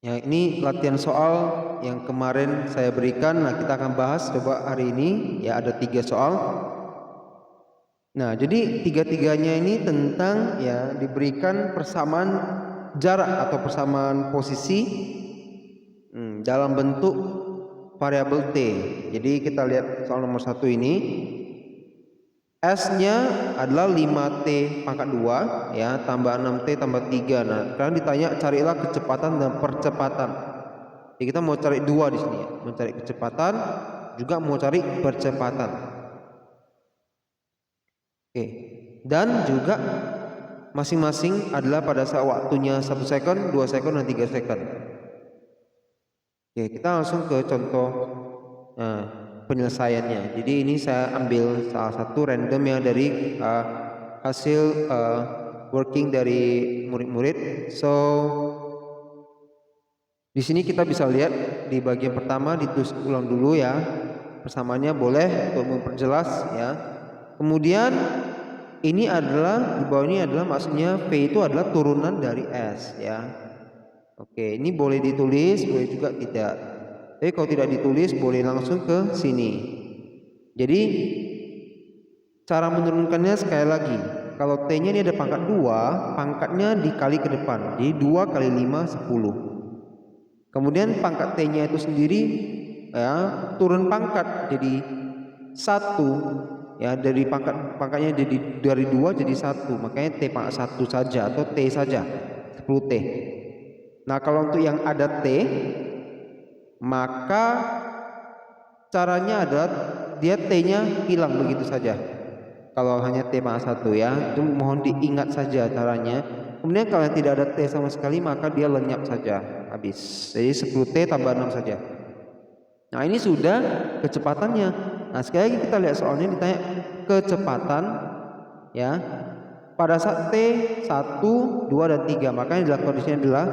Ya, ini latihan soal yang kemarin saya berikan. Nah, kita akan bahas coba hari ini. Ya, ada 3 soal. Nah, jadi tiga-tiganya ini tentang ya diberikan persamaan jarak atau persamaan posisi dalam bentuk variabel T. Jadi kita lihat soal nomor 1 ini. S-nya adalah 5T pangkat 2 ya, tambah 6T tambah 3. Nah, sekarang ditanya carilah kecepatan dan percepatan. Jadi kita mau cari dua di sini ya, mau cari kecepatan juga mau cari percepatan. Oke. Dan juga masing-masing adalah pada saat waktunya 1 second, 2 second dan 3 second. Oke, kita langsung ke contoh penyelesaiannya. Jadi ini saya ambil salah satu random yang dari hasil working dari murid-murid. So di sini kita bisa lihat di bagian pertama ditulis ulang dulu ya. Persamaannya boleh untuk memperjelas ya. Kemudian ini adalah di bawah ini adalah maksudnya V itu adalah turunan dari S ya. Oke, ini boleh ditulis, boleh juga tidak. Tapi kalau tidak ditulis boleh langsung ke sini. Jadi cara menurunkannya sekali lagi. Kalau T-nya ini ada pangkat 2, pangkatnya dikali ke depan. Jadi 2 kali 5 10. Kemudian pangkat T-nya itu sendiri ya turun pangkat jadi 1 ya, dari pangkatnya jadi dari 2 jadi 1, makanya T pangkat 1 saja atau T saja 10T. Nah, kalau untuk yang ada T maka caranya adalah dia T-nya hilang begitu saja. Kalau hanya T pangkat 1 ya, itu mohon diingat saja caranya. Kemudian kalau tidak ada T sama sekali maka dia lenyap saja, habis. Jadi 10T tambah 6 saja. Nah, ini sudah kecepatannya. Nah, sekali lagi kita lihat soalnya ditanya kecepatan ya pada saat T 1, 2 dan 3. Makanya dilakukan di sini adalah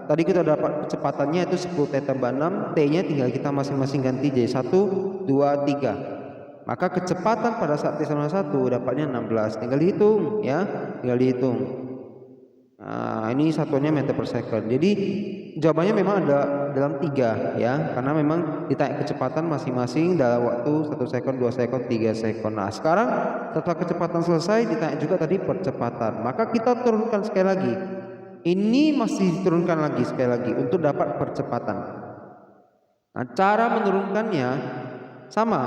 tadi kita dapat kecepatannya itu 10T tambah 6, T-nya tinggal kita masing-masing ganti jadi 1, 2, 3. Maka kecepatan pada saat T sama 1 dapatnya 16. Tinggal dihitung ya, tinggal dihitung. Nah, ini satuannya meter per second. Jadi jawabannya memang ada dalam 3 ya, karena memang ditanya kecepatan masing-masing dalam waktu 1 second, 2 second, 3 second. Nah, sekarang setelah kecepatan selesai ditanya juga tadi percepatan. Maka kita turunkan sekali lagi. Ini masih diturunkan lagi sekali lagi untuk dapat percepatan. Nah, cara menurunkannya sama.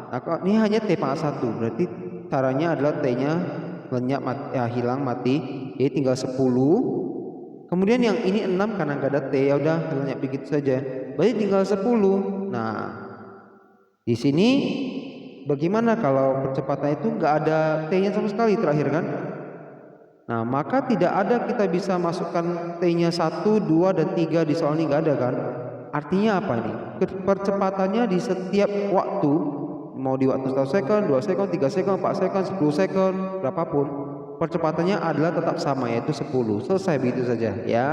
Nah, ini hanya T pangkat 1, berarti caranya adalah T-nya lenyap ya, hilang mati. Jadi tinggal 10. Kemudian yang ini 6 karena nggak ada T ya udah lenyap begitu saja. Berarti tinggal 10. Nah, di sini bagaimana kalau percepatan itu nggak ada T-nya sama sekali terakhir kan? Nah, maka tidak ada kita bisa masukkan T-nya 1, 2 dan 3 di soal ini nggak ada kan? Artinya apa ini? Percepatannya di setiap waktu, mau di waktu 1 second, 2 second, 3 second, 4 second, 10 second, berapapun, percepatannya adalah tetap sama yaitu 10. Selesai begitu saja ya.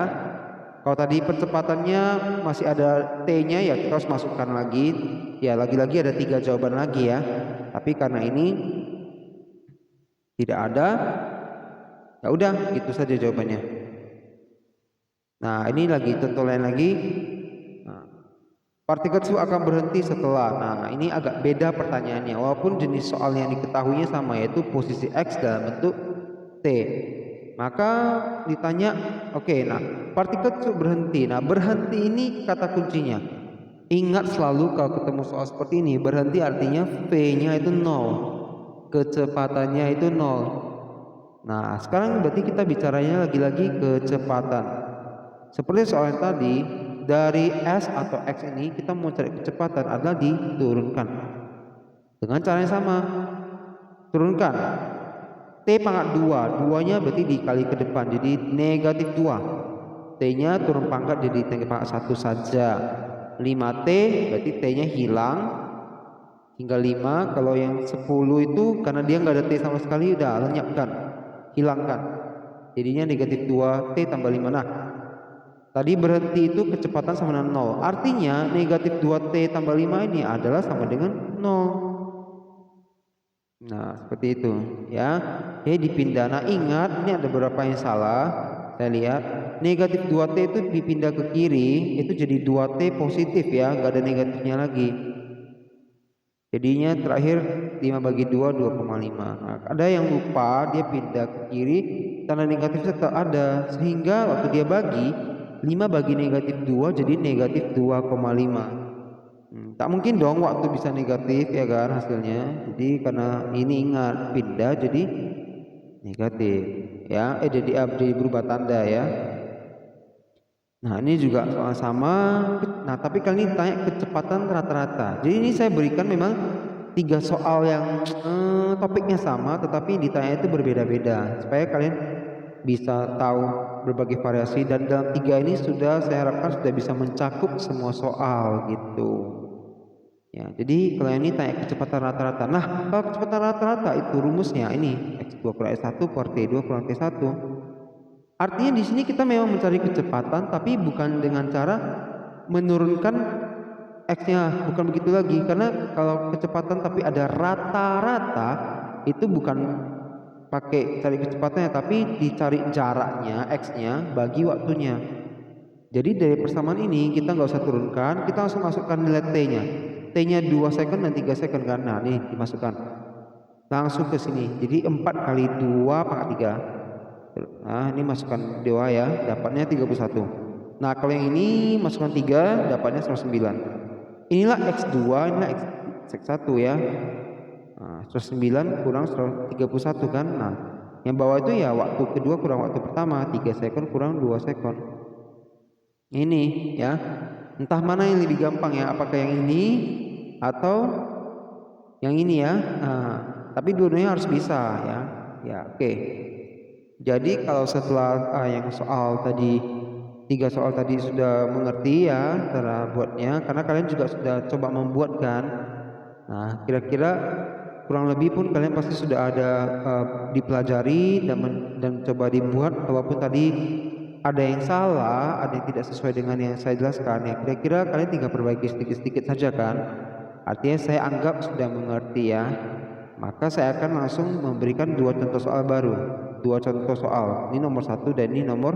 Kalau tadi percepatannya masih ada T-nya ya kita harus masukkan lagi. Ya, lagi-lagi ada 3 jawaban lagi ya. Tapi karena ini tidak ada, ya udah gitu saja jawabannya. Nah, ini lagi contoh lain lagi. Partikel tersebut akan berhenti setelah. Nah, ini agak beda pertanyaannya. Walaupun jenis soal yang diketahuinya sama yaitu posisi X dalam bentuk T. Maka ditanya, oke, nah partikel tersebut berhenti. Nah, berhenti ini kata kuncinya. Ingat selalu kalau ketemu soal seperti ini, berhenti artinya V-nya itu 0. Kecepatannya itu 0. Nah, sekarang berarti kita bicaranya lagi-lagi kecepatan. Seperti soal yang tadi, dari S atau X ini kita mau cari kecepatan adalah diturunkan. Dengan cara yang sama. Turunkan. T pangkat 2, 2-nya berarti dikali ke depan, jadi negatif 2. T-nya turun pangkat jadi pangkat 1 saja. 5T berarti T-nya hilang, tinggal 5. Kalau yang 10 itu karena dia nggak ada T sama sekali, udah lenyapkan, hilangkan. Jadinya negatif 2T tambah 5. Nah, tadi berhenti itu kecepatan sama dengan 0. Artinya negatif 2T tambah 5 ini adalah sama dengan 0. Nah, seperti itu ya. Jadi dipindah. Nah, ingat ini ada beberapa yang salah. saya lihat negatif 2T itu dipindah ke kiri, itu jadi 2T positif ya, nggak ada negatifnya lagi. Jadinya terakhir 5 bagi 2, 2,5. Nah, ada yang lupa dia pindah ke kiri, tanda negatifnya tetap ada, sehingga waktu dia bagi 5 bagi negatif 2 jadi negatif 2,5. Tak mungkin dong waktu bisa negatif ya kan hasilnya. Jadi karena ini ingat pindah jadi negatif ya, jadi berubah tanda ya. Nah ini juga soal sama. Nah tapi kali ini tanya kecepatan rata-rata. Jadi ini saya berikan memang 3 soal yang topiknya sama, tetapi ditanya itu berbeda-beda supaya kalian bisa tahu berbagai variasi, dan dalam 3 ini sudah saya harapkan sudah bisa mencakup semua soal gitu. Ya, jadi kalau ini tanya kecepatan rata-rata. Nah, kalau kecepatan rata-rata itu rumusnya ini x2 kurang x1 per t2 kurang t1. Artinya di sini kita memang mencari kecepatan, tapi bukan dengan cara menurunkan x-nya, bukan begitu lagi. Karena kalau kecepatan tapi ada rata-rata, itu bukan pakai cari kecepatannya, tapi dicari jaraknya x-nya bagi waktunya. Jadi dari persamaan ini kita nggak usah turunkan, kita langsung masukkan nilai t-nya. T-nya 2 second dan 3 second kan. Nah, ini dimasukkan langsung ke sini. Jadi 4 kali 2 pangkat 3. Nah, ini masukkan 2 ya, dapatnya 31. Nah, kalau yang ini masukkan 3, dapatnya 109. Inilah x2, inilah x1 ya. Nah, 109 kurang 131 kan. Nah, yang bawah itu ya waktu kedua kurang waktu pertama, 3 second kurang 2 second. Ini ya. Entah mana yang lebih gampang ya, apakah yang ini atau yang ini ya. Nah, tapi dua-duanya harus bisa ya. Ya, oke. Jadi kalau setelah yang soal tadi, 3 soal tadi sudah mengerti ya cara buatnya, karena kalian juga sudah coba membuat kan. Nah, kira-kira kurang lebih pun kalian pasti sudah ada dipelajari dan coba dibuat, walaupun tadi ada yang salah, ada yang tidak sesuai dengan yang saya jelaskan ya. Kira-kira kalian tinggal perbaiki sedikit-sedikit saja kan. Artinya saya anggap sudah mengerti ya. Maka saya akan langsung memberikan 2 contoh soal baru. 2 contoh soal. Ini nomor 1 dan ini nomor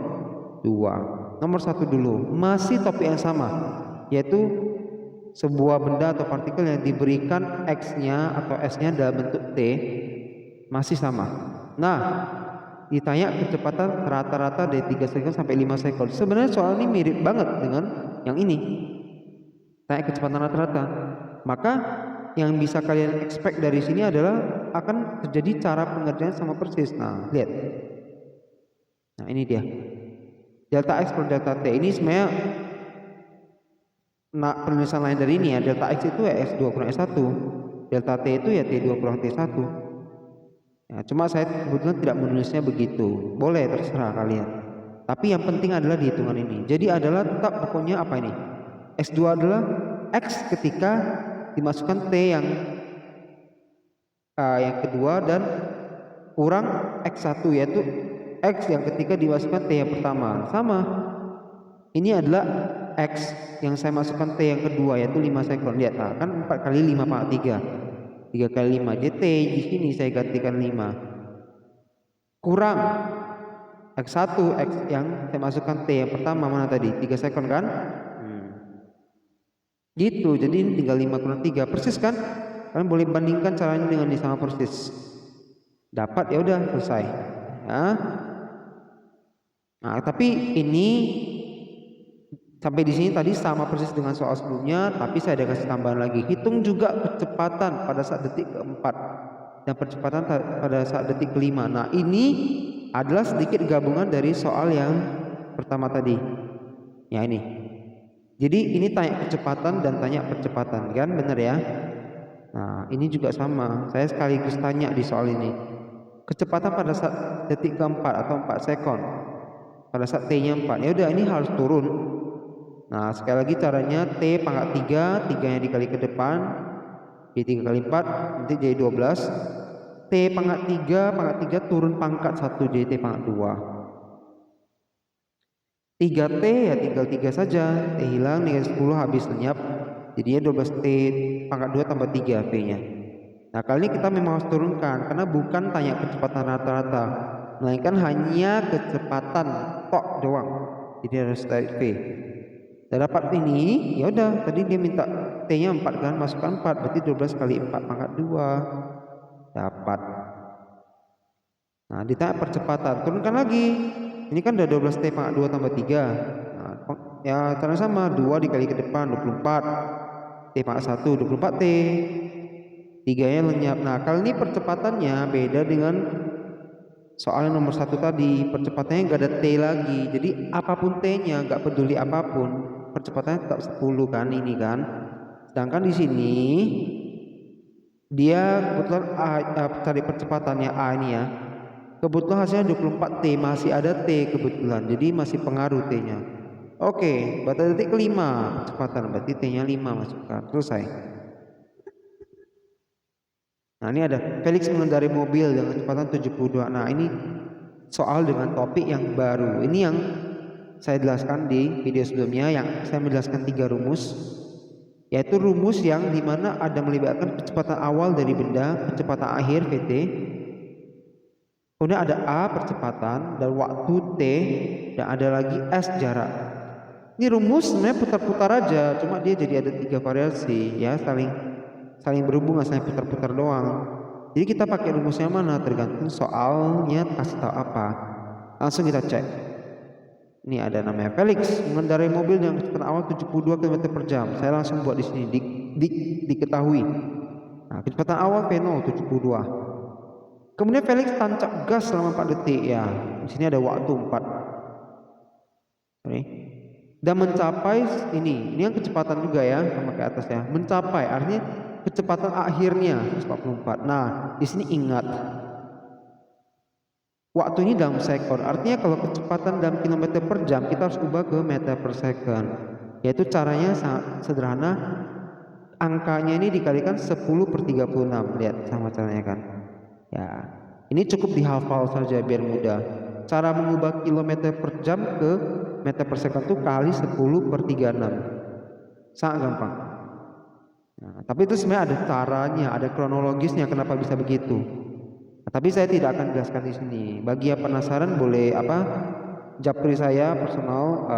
2. Nomor 1 dulu, masih topik yang sama, yaitu sebuah benda atau partikel yang diberikan x-nya atau s-nya dalam bentuk t, masih sama. Nah, ditanya kecepatan rata-rata dari 3 second sampai 5 second. Sebenarnya soal ini mirip banget dengan yang ini. Tanya kecepatan rata-rata. Maka yang bisa kalian expect dari sini adalah akan terjadi cara pengerjaan sama persis. Nah, lihat. Nah, ini dia. Delta x per delta t ini sebenarnya penulisan lain dari ini ya. Delta x itu ya x2 kurang x1. Delta t itu ya t2 kurang t1. Ya, cuma saya kebetulan tidak menulisnya begitu. Boleh, terserah kalian. Tapi yang penting adalah di hitungan ini. Jadi adalah tetap pokoknya apa ini? X2 adalah X ketika dimasukkan T yang kedua dan kurang X1, yaitu X yang ketika dimasukkan T yang pertama. Sama. Ini adalah X yang saya masukkan T yang kedua, yaitu 5 second. Lihat, nah, kan 4 kali 5 pangkat 3. 3 kali 5, jadi T di sini saya gantikan 5. Kurang X1, X yang saya masukkan T yang pertama mana tadi? 3 second kan? Gitu, jadi ini tinggal 5 kurang 3. Persis kan? Kalian boleh bandingkan caranya dengan ini sama persis. Dapat ya udah selesai. Ya. Nah, tapi ini sampai di sini tadi sama persis dengan soal sebelumnya, tapi saya ada kasih tambahan lagi. Hitung juga kecepatan pada saat detik keempat dan percepatan pada saat detik kelima. Nah, ini adalah sedikit gabungan dari soal yang pertama tadi. Ya, ini. Jadi ini tanya kecepatan dan tanya percepatan, kan? Benar ya? Nah, ini juga sama. Saya sekaligus tanya di soal ini. Kecepatan pada saat detik keempat atau 4 second. Pada saat T-nya 4. Ya udah, ini harus turun. Nah, sekali lagi caranya T pangkat 3, 3-nya dikali ke depan, jadi 3 kali 4, nanti jadi 12. T pangkat 3 turun pangkat 1, jadi T pangkat 2. 3T ya tinggal 3 saja, T hilang, tinggal 10 habis lenyap, jadinya 12T pangkat 2 tambah 3 V-nya. Nah, kali ini kita memang harus turunkan, karena bukan tanya kecepatan rata-rata, melainkan hanya kecepatan tok doang. Jadi harus tarik V. Udah dapat ini, ya udah, tadi dia minta T-nya 4 kan, masukkan 4, berarti 12 kali 4 pangkat 2. Dapat. Nah, ditanya percepatan, turunkan lagi. Ini kan udah 12 T pangkat 2 tambah 3. Nah, ya karena sama, 2 dikali ke depan 24. T pangkat 1 24 T. 3-nya lenyap. Nah, kali ini percepatannya beda dengan soal nomor 1 tadi. Percepatannya nggak ada T lagi. Jadi apapun T-nya, nggak peduli apapun, percepatannya tetap 10 kan, ini kan. Sedangkan di sini dia kebetulan cari percepatannya A ini ya. Kebetulan hasilnya 24 T, masih ada T kebetulan. Jadi masih pengaruh T-nya. Oke, batas detik kelima percepatan, berarti T-nya 5 masukkan. Selesai. Nah, ini ada Felix mengendarai mobil dengan kecepatan 72. Nah, ini soal dengan topik yang baru. Ini yang saya jelaskan di video sebelumnya, yang saya menjelaskan 3 rumus, yaitu rumus yang dimana ada melibatkan kecepatan awal dari benda, kecepatan akhir Vt, kemudian ada A percepatan dan waktu T, dan ada lagi S jarak. Ini rumus sebenarnya putar-putar aja, cuma dia jadi ada 3 variasi ya, saling berhubungan, saling putar-putar doang. Jadi kita pakai rumusnya mana tergantung soalnya kasih tahu apa. Langsung kita cek. Ini ada namanya Felix mengendarai mobil dengan kecepatan awal 72 km per jam. Saya langsung buat di sini diketahui. Nah, kecepatan awal V0 72. Kemudian Felix tancap gas selama 4 detik ya. Di sini ada waktu 4. Dan mencapai ini yang kecepatan juga ya, sama kayak atas ya. Mencapai artinya kecepatan akhirnya 144. Nah, di sini ingat waktu ini dalam sekon. Artinya kalau kecepatan dalam kilometer per jam kita harus ubah ke meter per second. Yaitu caranya sangat sederhana. Angkanya ini dikalikan 10 per 36. Lihat sama caranya kan. Ya, ini cukup dihafal saja biar mudah. Cara mengubah kilometer per jam ke meter per second itu kali 10 per 36. Sangat gampang. Nah, tapi itu sebenarnya ada caranya, ada kronologisnya kenapa bisa begitu. Nah, tapi saya tidak akan jelaskan di sini. Bagi yang penasaran boleh japri saya personal,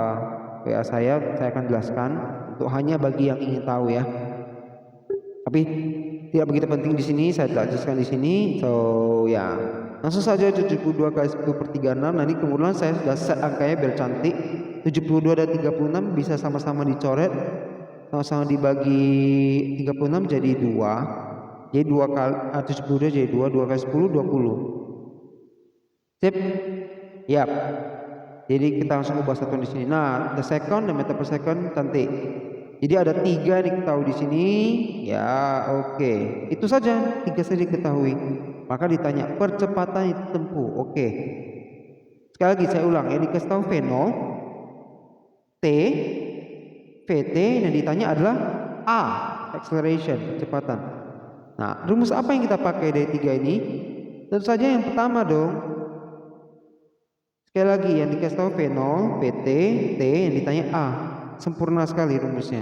WA saya akan jelaskan. Untuk hanya bagi yang ingin tahu ya. Tapi tidak begitu penting di sini, saya tidak jelaskan di sini. So ya, langsung saja 72 kali 10 per 36. Nanti kemudian saya sudah set angkanya biar cantik. 72 dan 36 bisa sama-sama dicoret, sama-sama dibagi 36 jadi 2. Jadi 2 kali 72 jadi 2 kali 10 20. Sip. Yap. Jadi kita langsung ubah satuan di sini. Nah, the second dan meter per second cantik. Jadi ada 3 yang diketahui di sini. Ya, oke. Itu saja, 3 saja diketahui. Maka ditanya percepatan itu tempuh. Oke. Sekali lagi saya ulang ya, dikasih tahu V0, T, Vt, yang ditanya adalah A, acceleration, kecepatan. Nah, rumus apa yang kita pakai dari 3 ini? Tentu saja yang pertama dong. Sekali lagi yang dikasih tahu V0, Pt, T, yang ditanya A. Sempurna sekali rumusnya.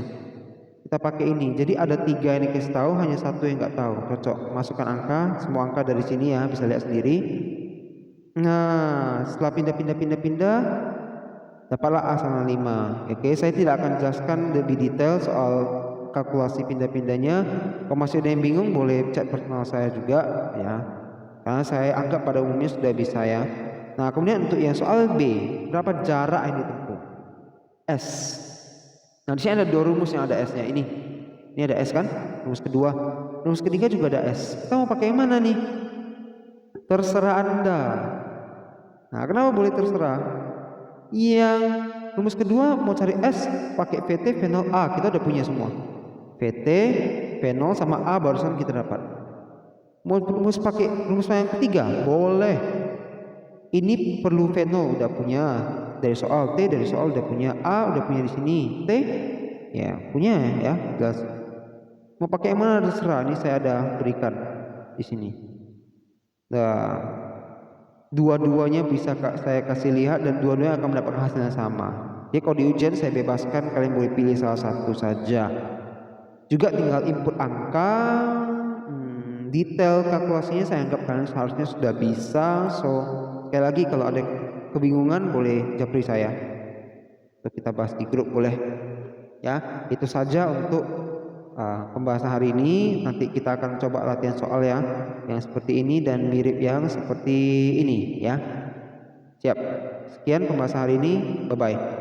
Kita pakai ini. Jadi ada 3 yang dikasih tahu, hanya 1 yang nggak tahu. Cocok. Masukkan angka, semua angka dari sini ya, bisa lihat sendiri. Nah, setelah pindah, dapatlah A sama 5. Oke, saya tidak akan jelaskan lebih detail soal kalkulasi pindah-pindahnya. Kalau masih ada yang bingung, boleh chat personal saya juga ya. Karena saya anggap pada umumnya sudah bisa ya. Nah, kemudian untuk yang soal B, berapa jarak yang ditempuh? S. Nah, di sini ada 2 rumus yang ada S-nya. Ini ada S kan? Rumus kedua. Rumus ketiga juga ada S. Kita mau pakai yang mana nih? Terserah Anda. Nah, kenapa boleh terserah? Yang rumus kedua mau cari S, pakai Vt, V0, A. Kita udah punya semua. Vt, V0 sama A barusan kita dapat. Mau pakai rumus yang ketiga? Boleh. Ini perlu V0 udah punya dari soal, T dari soal udah punya, A udah punya di sini, T ya punya ya, jelas. Mau pakai yang mana terserah. Ini saya ada berikan di sini. Nah, dua-duanya bisa saya kasih lihat dan dua-duanya akan mendapatkan hasil yang sama. Jadi kalau di ujian saya bebaskan, kalian boleh pilih salah satu saja. Juga tinggal input angka, detail kalkulasinya saya anggap kalian seharusnya sudah bisa. So sekali lagi kalau ada kebingungan boleh japri saya atau kita bahas di grup boleh ya. Itu saja untuk pembahasan hari ini. Nanti kita akan coba latihan soal ya yang seperti ini dan mirip yang seperti ini ya. Siap. Sekian pembahasan hari ini. Bye bye.